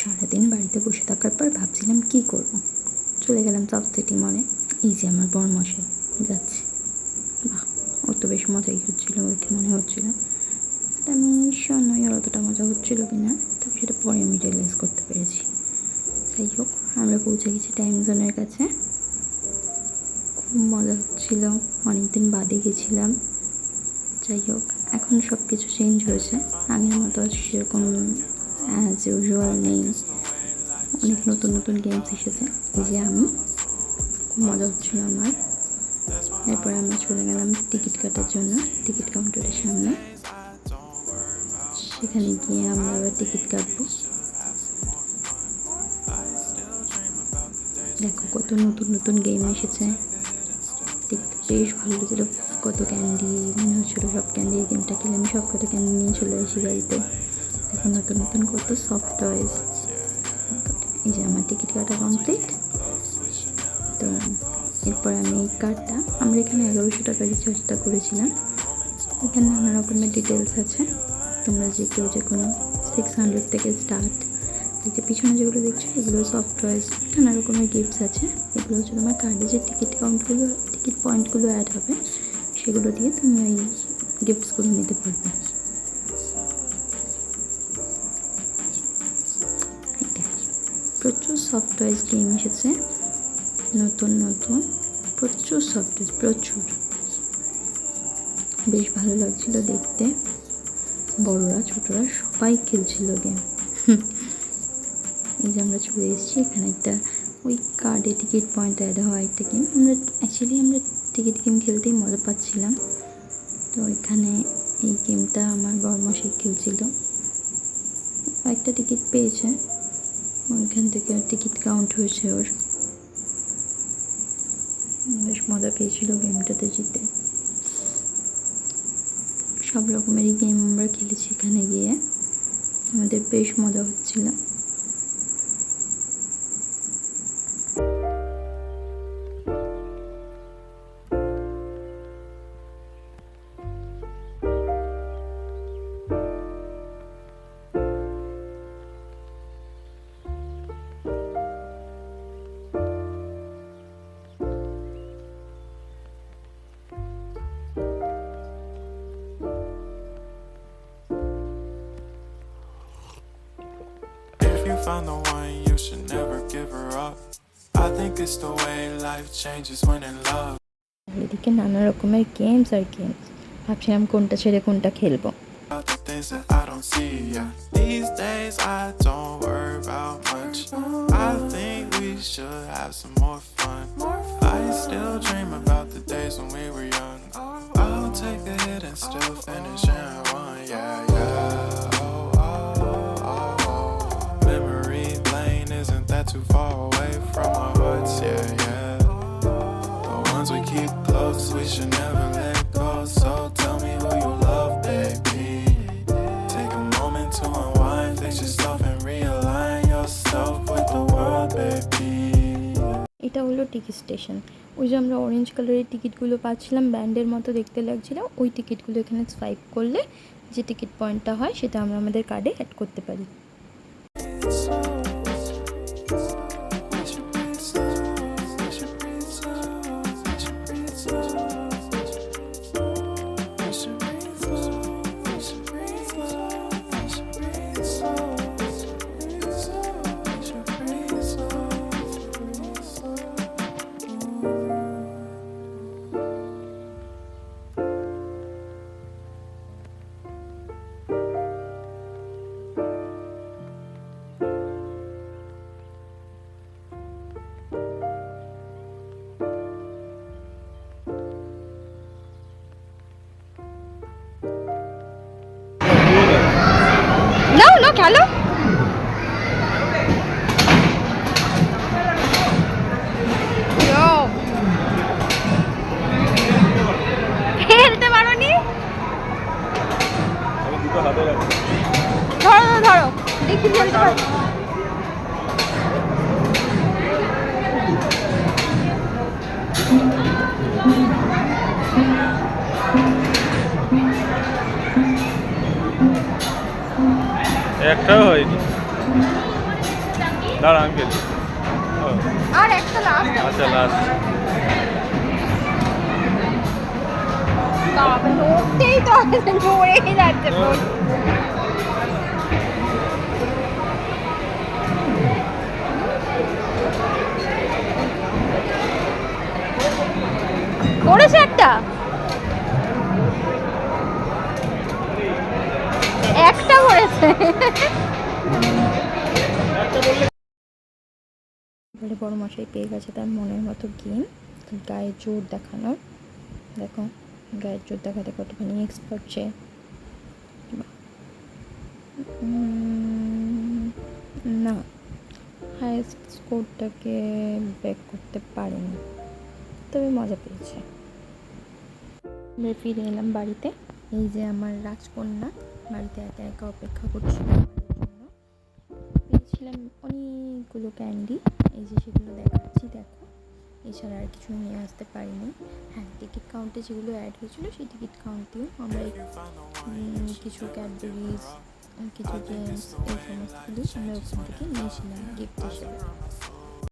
সারাদিন বাড়িতে বসে থাকার পর ভাবছিলাম কী করব। চলে গেলাম চক সিটি মলে। এই যে আমার বরমশাই যাচ্ছে, বাহ ওর তো বেশ মজাই হচ্ছিলো, ওকে মনে হচ্ছিল। আমি নিশ্চয় নয় আর অতটা মজা হচ্ছিলো কি না, তবে সেটা পরে আমি রিয়েলাইজ করতে পেরেছি। যাই হোক, আমরা পৌঁছে গেছি টাইম জোনের কাছে। খুব মজা হচ্ছিল, অনেকদিন বাদে গেছিলাম। যাই হোক, এখন সব কিছু চেঞ্জ হয়েছে, আগের মতো সেরকম অ্যাজ ইউজুয়াল নেই। অনেক নতুন নতুন গেমস এসেছে। এই যে আমি, খুব মজা হচ্ছিল আমার। এরপরে আমরা চলে গেলাম টিকিট কাটার জন্য টিকিট কাউন্টারের সামনে। সেখানে গিয়ে আমরা আবার টিকিট কাটবো। দেখো কত নতুন নতুন গেম এসেছে, দেখতে বেশ ভালো ছিল। কত ক্যান্ডি, মনে হচ্ছিলো সব ক্যান্ডি গেমটা খেলে আমি সব কটা ক্যান্ডি নিয়ে চলে আসি বাড়িতে। দেখো নতুন নতুন কত সফট টয়েস। এই যে আমার টিকিট কাটা কমপ্লিট। তো এরপর আমি এই কার্ডটা, আমরা এখানে 1100 টাকা রিচার্জটা করেছিলাম। এখানে নানা রকমের ডিটেলস আছে, তোমরা যে কেউ যে কোনো 600 থেকে স্টার্ট। এই যে পিছনে যেগুলো দেখছো এগুলো সফট টয়েস, নানা রকমের গিফটস আছে। এগুলো হচ্ছে তোমার কার্ডে যে টিকিট পয়েন্টগুলো অ্যাড হবে, সেগুলো দিয়ে তুমি ওই গিফটসগুলো নিতে পারবে। প্রচুর সফট টয়েস গেম এসেছে, নতুন নতুন প্রচুর সফট টয়েস, প্রচুর। বেশ ভালো লাগছিল দেখতে, বড়রা ছোটরা সবাই খেলছিল গেম। এই যে আমরা চলে এসেছি, এখানে একটা ওই কার্ডে টিকিট পয়েন্ট অ্যাড হওয়া একটা গেম। আমরা টিকিট গেম খেলতেই মজা পাচ্ছিলাম। তো এখানে এই গেমটা আমার বরমশাই খেলছিল, একটা টিকিট পেয়েছে, ওইখান থেকে টিকিট কাউন্ট হয়েছে ওর। বেশ মজা পেয়েছিল গেমটাতে জিতে। সব রকমেরই গেম আমরা খেলেছি এখানে গিয়ে, আমাদের বেশ মজা হচ্ছিল। Found the one, you should never give her up. I think it's the way life changes when in love. এদিকে নানা রকমের গেমস আর গেমস, ভাবছিলাম কোনটা ছেড়ে কোনটা খেলবো। The things that I don't see, yeah. These days I don't worry about much. I think we should have some more fun. I still dream about the days when we were young. I'll take a hit and still finish and run, yeah, yeah. Isn't that too far away from our hearts? Yeah, yeah. The ones we keep close, we should never let go. So tell me who you love, baby. Take a moment to unwind, fix yourself and realign yourself with the world, baby. এটা হলো ticket station. ওই যে আমরা orange কালারের টিকিটগুলো পাচ্ছিলাম, ব্যান্ডের মতো দেখতে লাগছিল, ওই টিকিটগুলো এখানে সোয়াইপ করলে যে টিকিট পয়েন্টটা হয় সেটা আমরা আমাদের কার্ডে অ্যাড করতে পারি। No, খেলো। খেলতে পারো নি? ধরো ধরো, দেখি খেলতে পারো। একটাও হয়নি। দাঁড়া আমি গেলি আর একটা লাস্ট আচ্ছা লাস্ট নড়তেই তো নড়েই যাচ্ছে ফোন। করেছে একটা করেছে। এবারে বড় মশাই পেয়ে গেছে তার মনের মতো গেম, গায়ের জোর দেখানোর। দেখো গায়ের জোর দেখাতে কতখানি এক্সপার্ট সে। না, হাইয়েস্ট স্কোরটাকে ব্রেক করতে পারেনি, তবে মজা পেয়েছে। আমরা ফিরে এলাম বাড়িতে। এই যে আমার রাজকন্যা বাড়িতে একা একা অপেক্ষা করছিল আমাদের জন্য। পেয়েছিলাম অনেকগুলো ক্যান্ডি, এই যে সেগুলো দেখাচ্ছি দেখো। এছাড়া আর কিছু নিয়ে আসতে পারিনি। হ্যাঁ, টিকিট কাউন্টে যেগুলো অ্যাড হয়েছিল সেই টিকিট কাউন্টেও আমরা কিছু ক্যাডবেরিজ, কিছু গেমস, এই সমস্তগুলি আমরা ওখান থেকে নিয়েছিলাম গিফট হিসেবে।